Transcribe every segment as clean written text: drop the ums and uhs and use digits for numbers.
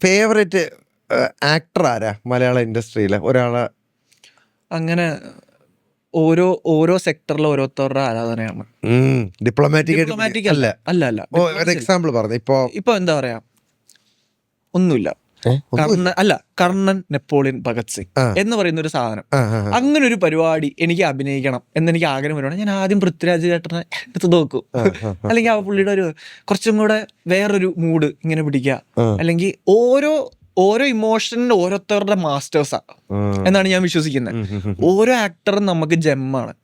Favourite actor ആരാ മലയാള ഇൻഡസ്ട്രിയിലെ ഒരാളെ? അങ്ങനെ ഓരോ സെക്ടറിലും ഓരോരുത്തരുടെ ആരാധനയാണ്. ഡിപ്ലോമാറ്റിക് അല്ല. അല്ല ഒരു എക്സാമ്പിൾ പറഞ്ഞു. ഇപ്പൊ എന്താ പറയാ, ഒന്നുമില്ല. കർണൻ, നെപ്പോളിയൻ, ഭഗത് സിംഗ് എന്ന് പറയുന്ന ഒരു സാധനം, അങ്ങനെ ഒരു പരിപാടി എനിക്ക് അഭിനയിക്കണം എന്നെനിക്ക് ആഗ്രഹം വരുവാണ്, ഞാൻ ആദ്യം പൃഥ്വിരാജ് ചേട്ടനെ എടുത്ത് നോക്കും. അല്ലെങ്കിൽ ആ പുള്ളിയുടെ ഒരു കുറച്ചും കൂടെ വേറൊരു മൂഡ് ഇങ്ങനെ പിടിക്കുക. അല്ലെങ്കിൽ ഓരോ ഇമോഷനും ഓരോരുത്തരുടെ മാസ്റ്റേഴ്സാ എന്നാണ് ഞാൻ വിശ്വസിക്കുന്നത്. ഓരോ ആക്ടറും നമുക്ക് ജെമ്മാണ്,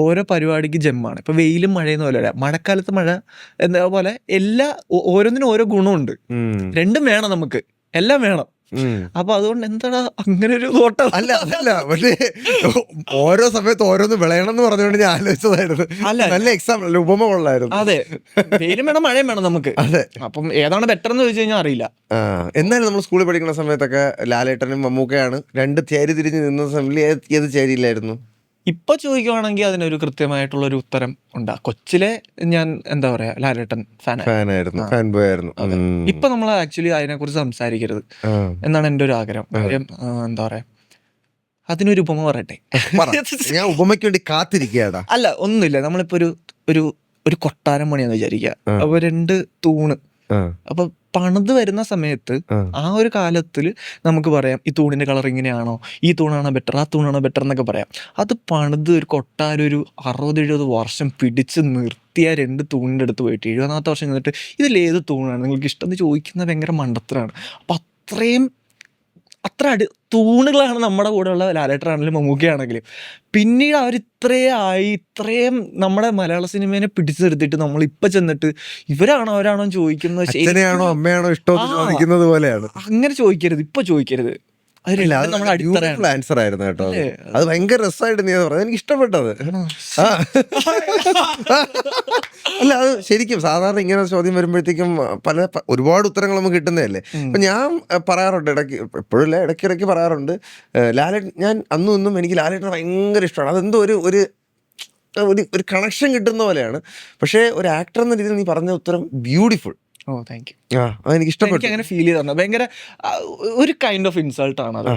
ഓരോ പരിപാടിക്ക് ജെമ്മാണ്. ഇപ്പൊ വെയിലും മഴയെന്ന് പോലെ, മഴക്കാലത്ത് മഴ എന്താ പോലെ ഓരോന്നിനും ഓരോ ഗുണമുണ്ട്. രണ്ടും വേണം, നമുക്ക് എല്ലാം വേണം. അപ്പൊ അതുകൊണ്ട് എന്താണ് അങ്ങനെ ഒരു തോട്ടം? അല്ല പക്ഷേ ഓരോ സമയത്ത് ഓരോന്ന് വിളയണം എന്ന് പറഞ്ഞുകൊണ്ട് ഞാൻ ആലോചിച്ചതായിരുന്നു. നല്ല എക്സാമ്പിൾ, ഉപമ കൊള്ളായിരുന്നു. അതെ, വെയിലും വേണം മഴയും വേണം നമുക്ക്. അതെ, അപ്പം ഏതാണ് ബെറ്റർ എന്ന് ചോദിച്ചു കഴിഞ്ഞാൽ അറിയില്ല. എന്നാലും നമ്മൾ സ്കൂളിൽ പഠിക്കുന്ന സമയത്തൊക്കെ ലാലേട്ടനും മമ്മൂക്കയാണ് രണ്ട് ചേരി തിരിഞ്ഞ് നിന്ന സമയത്ത് ഏത് ചേരിയിലായിരുന്നു? ഇപ്പൊ ചോദിക്കുവാണെങ്കിൽ അതിനൊരു കൃത്യമായിട്ടുള്ള ഒരു ഉത്തരം ഉണ്ടാ. കൊച്ചിലെ ഞാൻ എന്താ പറയാ ലാലേട്ടൻ ഫാനായിരുന്നു. ഇപ്പൊ നമ്മൾ ആക്ച്വലി അതിനെ കുറിച്ച് സംസാരിക്കരുത് എന്നാണ് എൻ്റെ ഒരു ആഗ്രഹം. എന്താ പറയാ, അതിനൊരു ഉപമ പറയട്ടെ. ഞാൻ ഉപമയ്ക്ക് വേണ്ടി കാത്തിരിക്കുകയാടാ. അല്ല, ഒന്നുമില്ല. നമ്മളിപ്പോ ഒരു കൊട്ടാരം പണിയാന്ന് വിചാരിക്കുക. അപ്പൊ 2 തൂണ്, അപ്പൊ പണിത് വരുന്ന സമയത്ത് ആ ഒരു കാലത്തിൽ നമുക്ക് പറയാം ഈ തൂണിന്റെ കളർ ഇങ്ങനെയാണോ, ഈ തൂണാണോ ബെറ്റർ, ആ തൂണാണോ ബെറ്റർ എന്നൊക്കെ പറയാം. അത് പണിത് ഒരു കൊട്ടാരം ഒരു 60-70 വർഷം പിടിച്ച് നിർത്തിയ 2 തൂണിന്റെ അടുത്ത് പോയിട്ട് 70ാമത്തെ വർഷം ചെന്നിട്ട് ഇതിലേത് തൂണാണ് നിങ്ങൾക്ക് ഇഷ്ടം എന്ന് ചോദിക്കുന്ന ഭയങ്കര മണ്ടത്തരാണ്. അപ്പൊ അത്ര തൂണുകളാണ് നമ്മുടെ കൂടെയുള്ള ലാലേട്ടനാണെങ്കിലും മമ്മൂക്കയാണെങ്കിലും. പിന്നീട് അവർ ഇത്രയും നമ്മുടെ മലയാള സിനിമേനെ പിടിച്ചു നിർത്തിയിട്ട് നമ്മൾ ഇപ്പൊ ചെന്നിട്ട് അവരാണോ ചോദിക്കുന്നത്, അച്ഛനെയാണോ അമ്മയാണോ ഇഷ്ടം ചോദിക്കുന്നത് പോലെയാണ്. അങ്ങനെ ചോദിക്കരുത്, ഇപ്പൊ ചോദിക്കരുത്. ആൻസർ ആയിരുന്നു കേട്ടോ. അത് ഭയങ്കര രസമായിട്ട് നീ പറഞ്ഞത്, എനിക്ക് ഇഷ്ടപ്പെട്ടത്. അല്ല, അത് ശരിക്കും സാധാരണ ഇങ്ങനെ ചോദ്യം വരുമ്പോഴത്തേക്കും ഒരുപാട് ഉത്തരങ്ങൾ നമുക്ക് കിട്ടുന്നതല്ലേ. അപ്പൊ ഞാൻ പറയാറുണ്ട് ഇടയ്ക്ക്, എപ്പോഴും ഇടയ്ക്കിടയ്ക്ക് പറയാറുണ്ട്, ഞാൻ ഇന്നും എനിക്ക് ലാലേട്ടനെ ഭയങ്കര ഇഷ്ടമാണ്. അതെന്തോ ഒരു കണക്ഷൻ കിട്ടുന്ന പോലെയാണ്. പക്ഷേ ഒരു ആക്ടർ എന്ന രീതിയിൽ നീ പറഞ്ഞ ഉത്തരം ബ്യൂട്ടിഫുൾ. Thank you. അതെനിക്ക് ഇഷ്ടപ്പെട്ടു. അങ്ങനെ ഫീൽ ചെയ്തിട്ടുണ്ട്. ഭയങ്കര ഒരു കൈൻഡ് ഓഫ് ഇൻസൾട്ട് ആണ് അത്.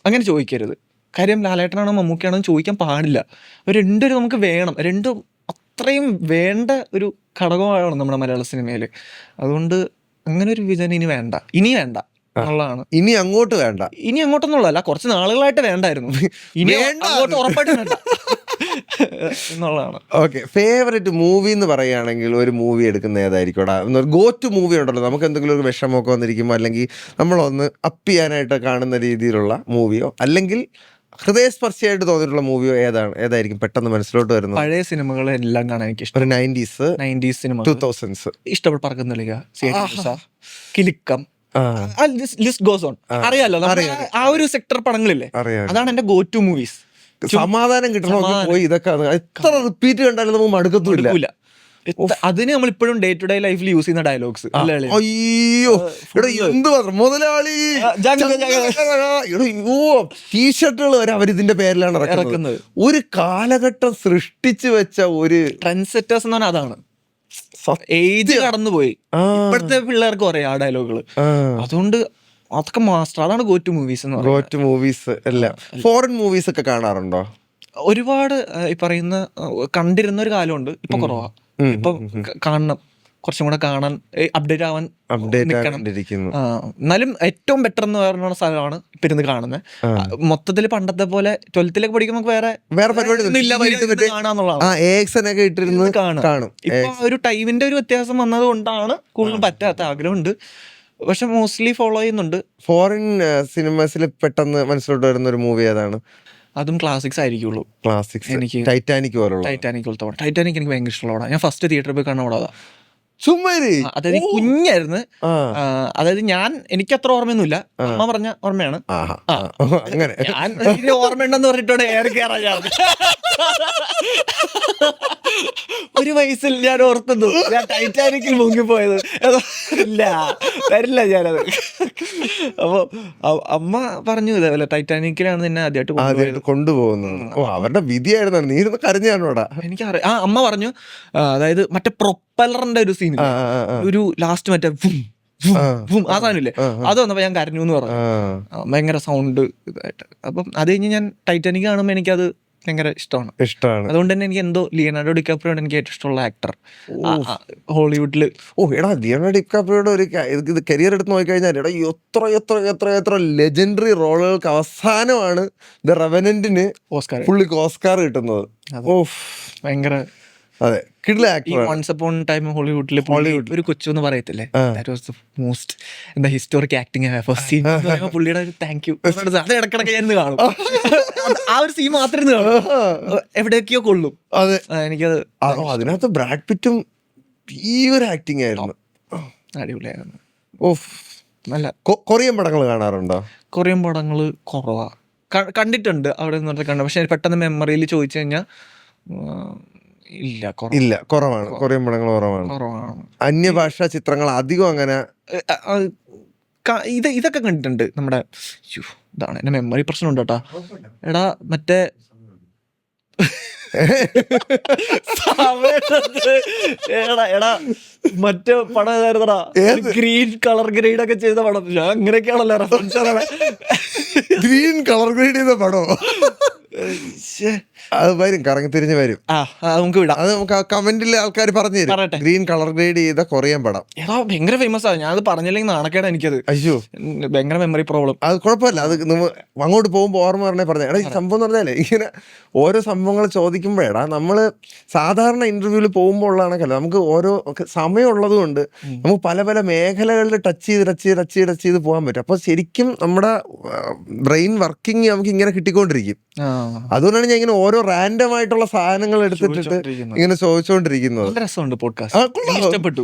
അങ്ങനെ ചോദിക്കരുത്. കാര്യം ലാലേട്ടനാണോ മമ്മൂക്കയാണോ ചോദിക്കാൻ പാടില്ല. രണ്ടും നമുക്ക് വേണം. രണ്ടും അത്രയും വേണ്ട ഒരു ഘടകമാണ് നമ്മുടെ മലയാള സിനിമയിൽ. അതുകൊണ്ട് അങ്ങനെ ഒരു വിജയം ഇനി വേണ്ട എന്നുള്ളതാണ്. ഇനി അങ്ങോട്ട് വേണ്ട. ഇനി അങ്ങോട്ടൊന്നുള്ളതല്ല, കുറച്ച് നാളുകളായിട്ട് വേണ്ടായിരുന്നു. ഇനി അങ്ങോട്ട് ഉറപ്പായിട്ടും വേണ്ട എന്നുള്ളതാണ്. ഓക്കെ, ഫേവറേറ്റ് മൂവി എന്ന് പറയുകയാണെങ്കിൽ ഒരു മൂവി എടുക്കുന്ന ഏതായിരിക്കും? ഗോ ടു മൂവി ഉണ്ടല്ലോ, നമുക്ക് എന്തെങ്കിലും ഒരു വിഷമമൊക്കെ വന്നിരിക്കുമ്പോൾ അല്ലെങ്കിൽ നമ്മളൊന്ന് അപ്പ് ചെയ്യാനായിട്ട് കാണുന്ന രീതിയിലുള്ള മൂവിയോ അല്ലെങ്കിൽ ഹൃദയസ്പർശിയായിട്ട് തോന്നിയിട്ടുള്ള മൂവിയോ ഏതായിരിക്കും പെട്ടെന്ന് മനസ്സിലോട്ട് വരുന്നത്? പഴയ സിനിമകളെല്ലാം കാണാൻ എനിക്ക് ഇഷ്ടം. 90s സിനിമ, 2000s ഇഷ്ടപ്പെട്ട പറക്കുന്നില്ല, കിലുക്കം, ലിസ്റ്റ് ഗോസ് ഓൺ. അറിയാലോ, ആ ഒരു സെക്ടർ പടങ്ങളില്ലേ, അതാണ് എന്റെ ഗോ ടു മൂവീസ്. സമാധാനം കിട്ടണം പോയി. ഇതൊക്കെ എത്ര റിപ്പീറ്റ് കണ്ടാലും നമുക്ക് മടുക്കത്തില്ല. അതിന് നമ്മൾ ഇപ്പോഴും ഡേ ടു ഡേ ലൈഫിൽ യൂസ് ചെയ്യുന്ന ഡയലോഗ്സ്. അയ്യോ എന്ത് മുതലാളി, ടീഷർട്ടുകൾ വരെ അവരിതിന്റെ പേരിലാണ് ഇറക്കുന്നത്. ഒരു കാലഘട്ടം സൃഷ്ടിച്ചു വെച്ച ഒരു ട്രെൻഡ് സെറ്റേഴ്സ് എന്ന് പറഞ്ഞാൽ അതാണ്. ഏജ് കടന്നുപോയി, ഇപ്പോഴത്തെ പിള്ളേർക്ക് പറയാം ആ ഡയലോഗുകൾ. അതുകൊണ്ട് അതൊക്കെ മാസ്റ്റർ. അതാണ് ഗോ ടു മൂവീസ് എന്ന് പറയുന്നത്. ഗോ ടു മൂവീസ് അല്ല, ഫോറിൻ മൂവീസ് ഒക്കെ കാണാറുണ്ടോ? ഒരുപാട് ഈ പറയുന്ന കണ്ടിരുന്ന ഒരു കാലമുണ്ട്, ഇപ്പൊ കുറവാ. ഇപ്പൊ കാണണം, കുറച്ചും കൂടെ കാണാൻ അപ്ഡേറ്റ് ആവാൻ എന്നാലും ഏറ്റവും ബെറ്റർ എന്ന് പറയുന്ന സ്ഥലമാണ് ഇപ്പൊ ഇരുന്ന് കാണുന്നത്. മൊത്തത്തിൽ പണ്ടത്തെ പോലെ 12th പഠിക്കുമ്പോൾ വേറെ പരിപാടി കാണാന്നുള്ളതാണ്. ഇപ്പൊ ഒരു ടൈമിന്റെ ഒരു വ്യത്യാസം വന്നത് കൊണ്ടാണ് കൂടുതലും പറ്റാത്ത. ആഗ്രഹമുണ്ട്, പക്ഷെ മോസ്റ്റ്ലി ഫോളോ ചെയ്യുന്നുണ്ട്. ഫോറിൻ സിനിമസിൽ പെട്ടെന്ന് മനസ്സിലോട്ട് വരുന്ന ഒരു മൂവി ഏതാണ്? അതും ക്ലാസിക്സ് ആയിരിക്കുള്ളൂ. എനിക്ക് ടൈറ്റാനിക് പോലുള്ള. ടൈറ്റാനിക് എനിക്ക് ഭയങ്കര ഇഷ്ടമുള്ള. ഞാൻ ഫസ്റ്റ് തിയേറ്ററിൽ പോയി കാണാൻ അവിടെ. അതായത് കുഞ്ഞായിരുന്നു. അതായത് എനിക്ക് അത്ര ഓർമ്മയൊന്നുമില്ല, അമ്മ പറഞ്ഞ ഓർമ്മയാണ്. ഞാൻ ഓർമ്മയുണ്ടെന്ന് പറഞ്ഞിട്ടോടെ ഏറെ കയറാൻ ഒരു വയസ്സിൽ ഞാൻ ഓർത്തുന്നു ഞാൻ ടൈറ്റാനിക്കിൽ മുങ്ങിപ്പോയത്. വരില്ല ഞാനത്. അപ്പൊ അമ്മ പറഞ്ഞു ഇതേപോലെ ടൈറ്റാനിക്കിലാണ് നിന്നെ ആദ്യമായിട്ട് കൊണ്ടുപോകുന്നത്. അവരുടെ വിധിയായിരുന്നു. നീ ഇരുന്ന് കരഞ്ഞാണോടാ? എനിക്കറിയാം. അമ്മ പറഞ്ഞു, അതായത് മറ്റേ പ്രൊപ്പലറിന്റെ ഒരു സീൻ, ഒരു ലാസ്റ്റ് മറ്റേ ആ സാധനമില്ലേ, അത് വന്നപ്പോൾ ഞാൻ കരഞ്ഞു എന്ന് പറഞ്ഞു. ഭയങ്കര സൗണ്ട് ഇതായിട്ട്. അപ്പം അത് കഴിഞ്ഞ് ഞാൻ ടൈറ്റാനിക് കാണുമ്പോൾ എനിക്കത് ഭയങ്കര ഇഷ്ടമാണ്. അതുകൊണ്ട് തന്നെ എനിക്ക് എന്തോ ലിയനാർഡോ ഡിക്കാപ്രിയോയാണ് എനിക്ക് ഏറ്റവും ഇഷ്ടമുള്ള ആക്ടർ ഹോളിവുഡിൽ. എടാ ലിയനാർഡോ ഡിക്കാപ്രിയോയുടെ ഒരു ഇത് കരിയർ എടുത്ത് നോക്കിക്കഴിഞ്ഞാൽ എടാ എത്ര എത്ര എത്ര എത്ര ലെജൻഡറി റോളുകൾക്ക് അവസാനമാണ് ദ റെവനന്റിന് പുള്ളിക്ക് ഓസ്കാർ കിട്ടുന്നത്. ഭയങ്കര അതെ, കിടില ഈ ആക്ടർ. വൺസ് അപ്പോൺ ടൈം ഹോളിവുഡിൽ ഒരു കൊച്ചു എന്ന് പറയത്തില്ലേ, ദാറ്റ് വാസ് ദ മോസ്റ്റ് എന്താ historic acting I have seen. പുള്ളിയുടെ ഒരു താങ്ക് യു അത് ഇടക്കിടക്ക് ഞാൻ കാണും. ആ ഒരു സീൻ മാത്രമേ ഇന്ന് കാണും, എവിടെയൊക്കെയോ കൊള്ളും. അതെ, എനിക്കത് അതിനകത്ത് ബ്രാഡ് പിറ്റും ഈ ഒരു ആക്ടിങ് ആയിരുന്നു, അടിപൊളിയായിരുന്നു. നല്ല കൊറിയൻ പടങ്ങൾ കാണാറുണ്ടോ? കൊറിയൻ പടങ്ങൾ കുറവാ, കണ്ടിട്ടുണ്ട് അവിടെ നിന്ന് കണ്ടു. പക്ഷെ പെട്ടെന്ന് മെമ്മറിയിൽ ചോദിച്ചു കഴിഞ്ഞാൽ ഇല്ല, കുറവാണ്. കൊറിയൻ പടങ്ങൾ കുറവാണ്. അന്യഭാഷാ ചിത്രങ്ങൾ അധികം അങ്ങനെ ഇതൊക്കെ കണ്ടിട്ടുണ്ട്. നമ്മുടെ ഇതാണ് എന്റെ മെമ്മറി പ്രശ്നമുണ്ട് കേട്ടാ. എടാ മറ്റേ എടാ മറ്റേ പടം ഏതായിരുന്നടാ, ഗ്രീൻ കളർ ഗ്രേഡ് ഒക്കെ ചെയ്ത പടം. ഞാൻ അങ്ങനെയൊക്കെയാണല്ലോ റെഫറൻസ്. ഗ്രീൻ കളർ ഗ്രേഡ് ചെയ്ത പടം അത് വരും, കറങ്ങി തിരിഞ്ഞ് വരും. നമുക്ക് വിടാം, അത് നമുക്ക് ആ കമന്റിൽ ആൾക്കാർ പറഞ്ഞു തരും. ഗ്രീൻ കളർ ഗ്രേഡ് ചെയ്ത കൊറിയൻ പടം ഏതാ ഭയങ്കര ഫേമസ് ആണ്. ഞാനത് പറഞ്ഞില്ലെങ്കിൽ നാണക്കേടാ എനിക്കത്. അയ്യോ, ഭയങ്കര മെമ്മറി പ്രോബ്ലം. അത് കുഴപ്പമില്ല, അത് അങ്ങോട്ട് പോകുമ്പോൾ ഓർമ്മ പറഞ്ഞേ എടാ ഈ സംഭവം എന്ന് പറഞ്ഞാലേ ഇങ്ങനെ ഓരോ സംഭവങ്ങൾ ചോദിക്കുമ്പോഴേടാ നമ്മള് സാധാരണ ഇന്റർവ്യൂവിൽ പോകുമ്പോൾ ഉള്ളതാണല്ലോ, നമുക്ക് ഓരോ സമയമുള്ളത് കൊണ്ട് നമുക്ക് പല പല മേഖലകളിൽ ടച്ച് ചെയ്ത് പോകാൻ പറ്റും. അപ്പൊ ശരിക്കും നമ്മുടെ ബ്രെയിൻ വർക്കിംഗ് നമുക്ക് ഇങ്ങനെ കിട്ടിക്കൊണ്ടിരിക്കും. അതുകൊണ്ടാണ് ഞാൻ ഇങ്ങനെ ഓരോ റാൻഡം ആയിട്ടുള്ള സാധനങ്ങൾ എടുത്തിട്ട് ഇങ്ങനെ ചോദിച്ചുകൊണ്ടിരിക്കുന്നത്. രസമുണ്ട് പോഡ്കാസ്റ്റ്, ഇഷ്ടപ്പെട്ടു.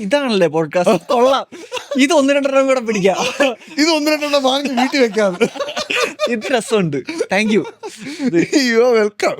ഇതാണല്ലേ പോഡ്കാസ്റ്റ്, കൊള്ളാം. ഇത് 1-2 കൂടെ പിടിക്കാം, ഇത് 1-2 വാങ്ങി വീട്ടിൽ വെക്കാം. ഇത് രസമുണ്ട്. Thank you. വെൽക്കം.